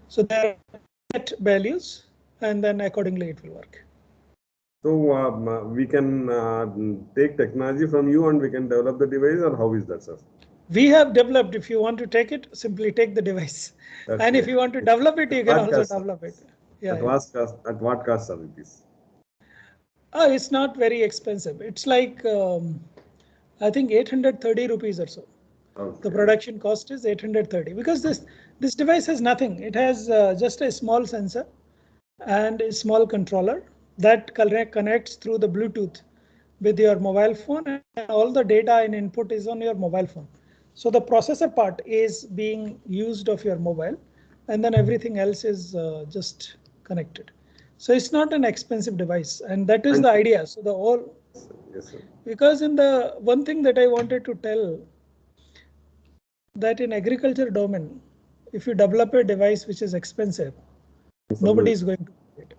So there are set values, and then accordingly it will work. So we can take technology from you and we can develop the device, or how is that, sir? We have developed. If you want to take it, simply take the device. That's and great. if you want to develop it, you can also develop it. Yeah. At what cost, sir, it is? It's not very expensive. It's like I think 830 rupees or so. Okay. The production cost is 830 because this device has nothing. It has just a small sensor and a small controller that connects through the Bluetooth with your mobile phone, and all the data and input is on your mobile phone. So the processor part is being used of your mobile, and then everything else is just connected. So it's not an expensive device, and that is the idea. So the whole, yes, sir. Because in the one thing that I wanted to tell, that in agriculture domain, if you develop a device which is expensive, nobody is going to do it.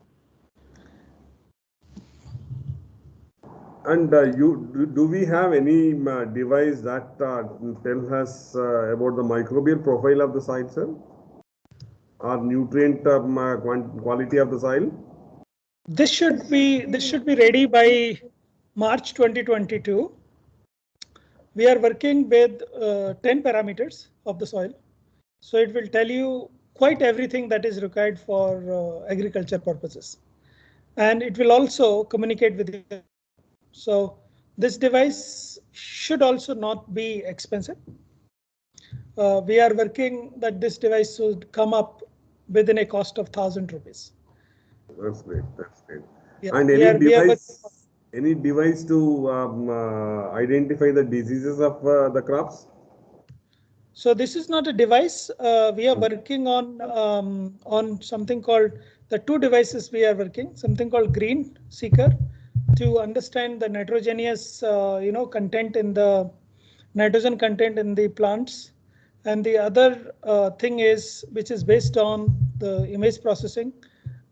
And do we have any device that tells us about the microbial profile of the soil, sir? Or nutrient quality of the soil? This should be ready by March 2022. We are working with 10 parameters of the soil. So it will tell you quite everything that is required for agriculture purposes. And it will also communicate with you. So this device should also not be expensive. We are working that this device should come up within a cost of 1,000 rupees. That's great. That's great. Yeah, and any device to identify the diseases of the crops? So this is not a device. We are working on something called the two devices we are working, something called Green Seeker to understand the nitrogenous content in the nitrogen content in the plants. And the other thing is, which is based on the image processing.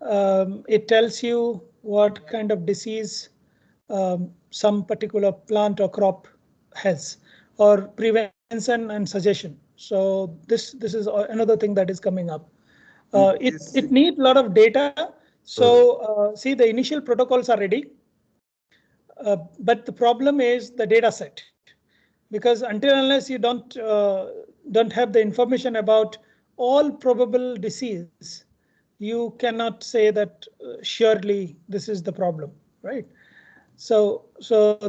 It tells you what kind of disease some particular plant or crop has, or prevention and suggestion. So this is another thing that is coming up. It needs a lot of data. So see, the initial protocols are ready, but the problem is the data set, because unless you don't have the information about all probable disease, you cannot say that surely this is the problem, right? So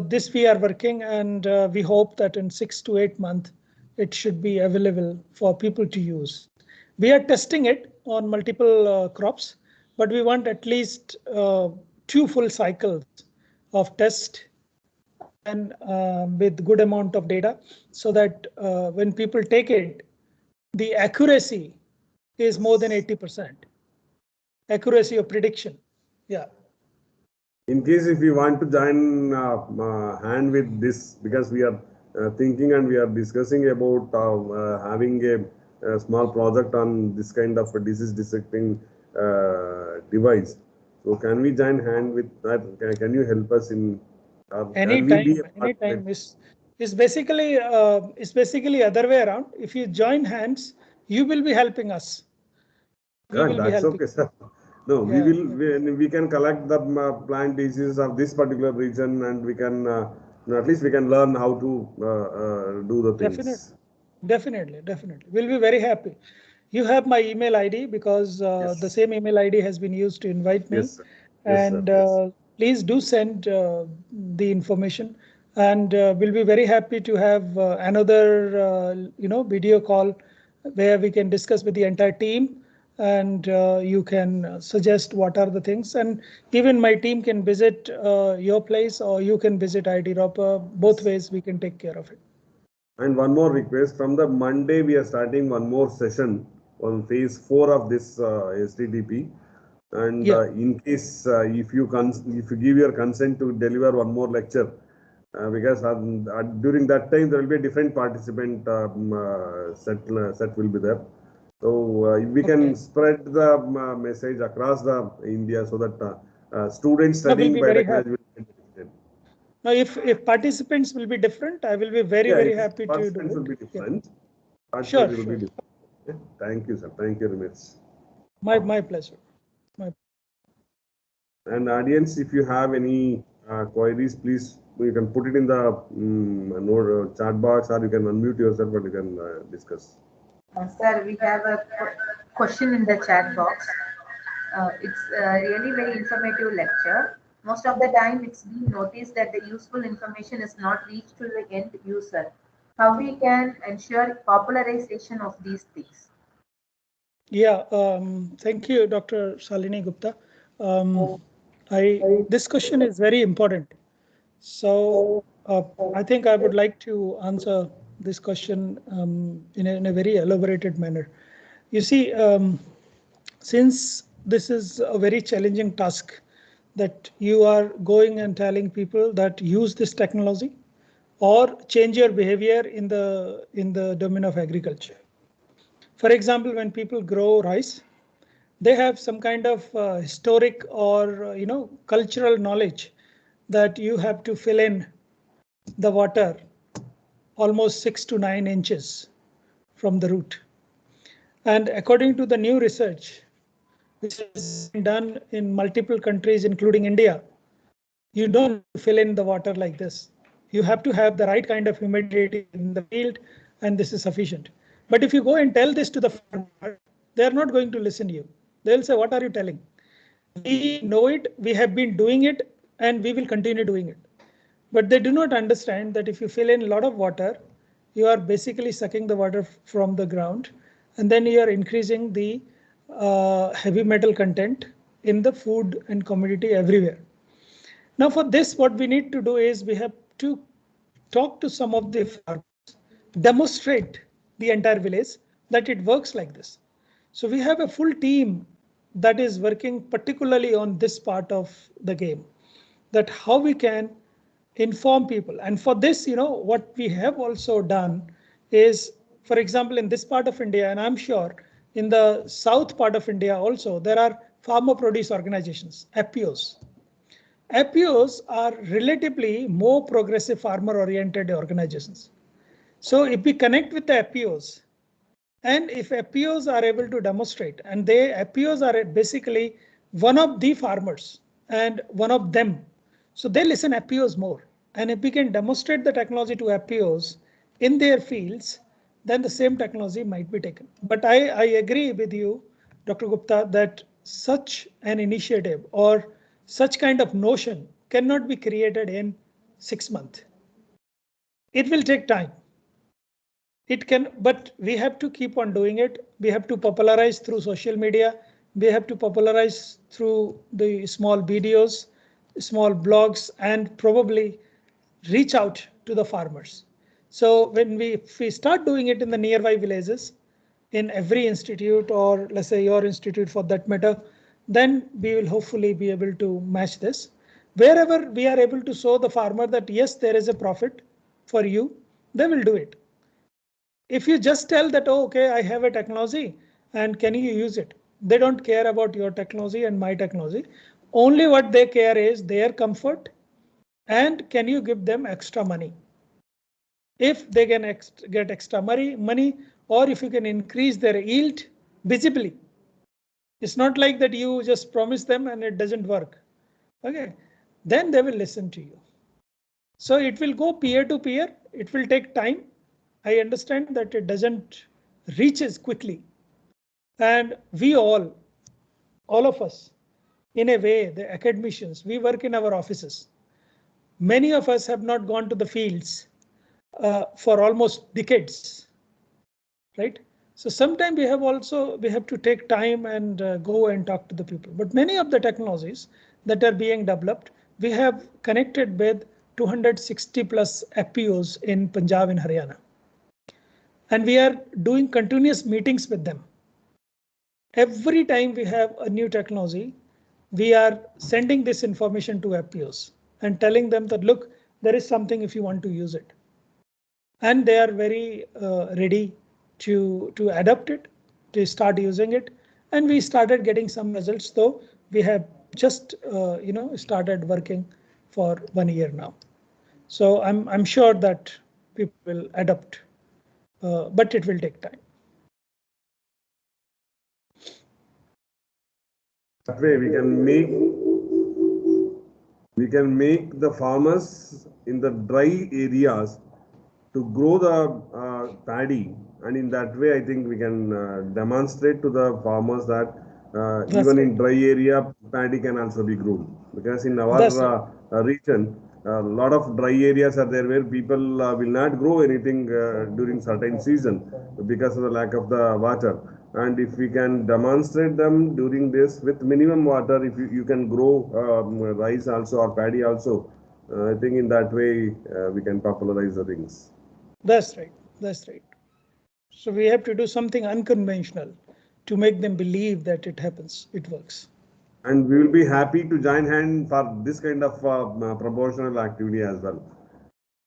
this we are working, and we hope that in 6 to 8 months, it should be available for people to use. We are testing it on multiple crops, but we want at least 2 full cycles of test and with good amount of data, so that when people take it, the accuracy is more than 80%. Accuracy of prediction. Yeah. In case if you want to join hand with this, because we are thinking and we are discussing about having a small project on this kind of a disease detecting device. So can we join hand with that? Can you help us in? Anytime. It's basically other way around. If you join hands, you will be helping us. That's okay, sir. No, we can collect the plant diseases of this particular region, and we can at least we can learn how to do the things. Definitely. We'll be very happy. You have my email ID, because the same email ID has been used to invite me. Yes, sir. Yes, and sir. Please do send the information, and we'll be very happy to have another video call where we can discuss with the entire team and you can suggest what are the things, and even my team can visit your place, or you can visit IT Roper. Both ways we can take care of it. And one more request, from the Monday we are starting one more session on phase 4 of this STTP. And Yeah. in case if you give your consent to deliver one more lecture, because during that time there will be a different participant set will be there. So we can spread the message across the India, so that students No, we'll studying be very biotechnology happy. will benefit. Now, if participants will be different, I will be very Yeah, happy to do participants will it. be different. Sure, Participants will be sure. different. Yeah. Thank you, sir. Thank you very much. My pleasure. And audience, if you have any queries, please you can put it in the chat box, or you can unmute yourself and you can discuss. Sir, we have a question in the chat box. It's really very informative lecture. Most of the time, it's been noticed that the useful information is not reached to the end user. How we can ensure popularization of these things? Yeah, thank you, Dr. Shalini Gupta. This question is very important. So I think I would like to answer this question in a very elaborated manner. You see, since this is a very challenging task, that you are going and telling people that use this technology or change your behavior in the domain of agriculture. For example, when people grow rice, they have some kind of historic or cultural knowledge that you have to fill in the water almost 6 to 9 inches from the root. And according to the new research, which has been done in multiple countries, including India, you don't fill in the water like this. You have to have the right kind of humidity in the field, and this is sufficient. But if you go and tell this to the farmer, they're not going to listen to you. They'll say, what are you telling? We know it, we have been doing it, and we will continue doing it. But they do not understand that if you fill in a lot of water, you are basically sucking the water from the ground, and then you are increasing the heavy metal content in the food and commodity everywhere. Now for this, what we need to do is we have to talk to some of the farmers, demonstrate the entire village that it works like this. So we have a full team that is working particularly on this part of the game, that how we can inform people. And for this, what we have also done is, for example, in this part of India, and I'm sure in the south part of India also, there are farmer produce organizations, FPOs. FPOs are relatively more progressive farmer oriented organizations. So if we connect with the FPOs, and if FPOs are able to demonstrate, and FPOs are basically one of the farmers and one of them, so they listen FPOs more. And if we can demonstrate the technology to FPOs in their fields, then the same technology might be taken. But I agree with you, Dr. Gupta, that such an initiative or such kind of notion cannot be created in 6 months. It will take time. It can, but we have to keep on doing it. We have to popularize through social media. We have to popularize through the small videos, small blogs, and probably reach out to the farmers. So if we start doing it in the nearby villages, in every institute, or let's say your institute for that matter, then we will hopefully be able to match this. Wherever we are able to show the farmer that yes, there is a profit for you, they will do it. If you just tell that, oh, okay, I have a technology and can you use it? They don't care about your technology and my technology. Only what they care is their comfort and can you give them extra money. If they can get extra money, or if you can increase their yield visibly. It's not like that you just promise them and it doesn't work. Okay, then they will listen to you. So it will go peer to peer. It will take time. I understand that it doesn't reach as quickly. And we all of us, in a way, the academicians, we work in our offices. Many of us have not gone to the fields for almost decades, right? So sometimes we have to take time and go and talk to the people. But many of the technologies that are being developed, we have connected with 260 plus FPOs in Punjab and Haryana. And we are doing continuous meetings with them. Every time we have a new technology, we are sending this information to FPOs and telling them that, look, there is something if you want to use it. And they are very ready to adapt it, to start using it. And we started getting some results, though we have just started working for 1 year now. So I'm sure that people will adapt, but it will take time. That way we can make the farmers in the dry areas to grow the paddy, and in that way I think we can demonstrate to the farmers that even in dry area paddy can also be grown, because in our region a lot of dry areas are there where people will not grow anything during certain season because of the lack of the water. And if we can demonstrate them during this with minimum water, if you can grow rice also or paddy also, I think in that way we can popularize the things. That's right. That's right. So we have to do something unconventional to make them believe that it happens, it works. And we will be happy to join hand for this kind of promotional activity as well.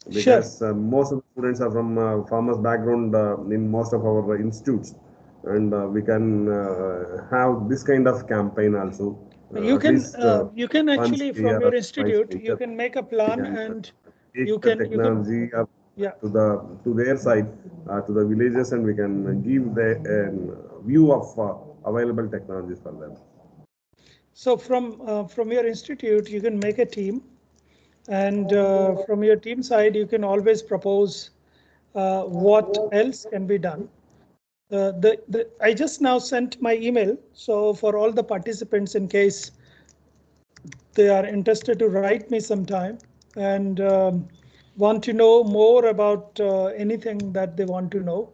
Because most of the students are from farmers background in most of our institutes, and we can have this kind of campaign also. You can actually from your institute, you can make a plan and you can technology up to their side, to the villages, and we can give the view of available technologies for them. So from your institute, you can make a team, and from your team side, you can always propose what else can be done. I just now sent my email, so for all the participants, in case they are interested to write me sometime and want to know more about anything that they want to know.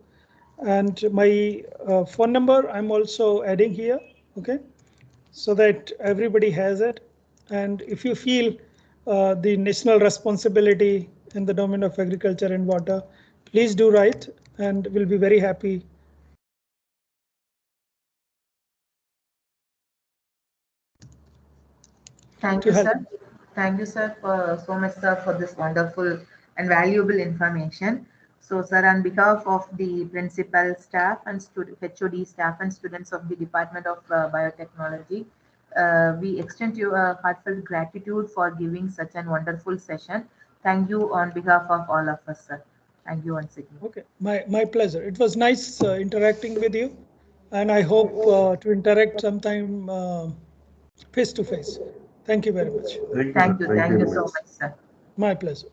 And my phone number I'm also adding here, okay, so that everybody has it. And if you feel the national responsibility in the domain of agriculture and water, please do write, and we'll be very happy. Thank you, sir. Thank you, sir, for so much, sir, for this wonderful and valuable information. So, sir, on behalf of the principal staff and HOD staff and students of the Department of Biotechnology, we extend you a heartfelt gratitude for giving such a wonderful session. Thank you on behalf of all of us, sir. Thank you once again. Okay, my pleasure. It was nice interacting with you, and I hope to interact sometime face to face. Thank you very much. Thank you so much, sir. My pleasure.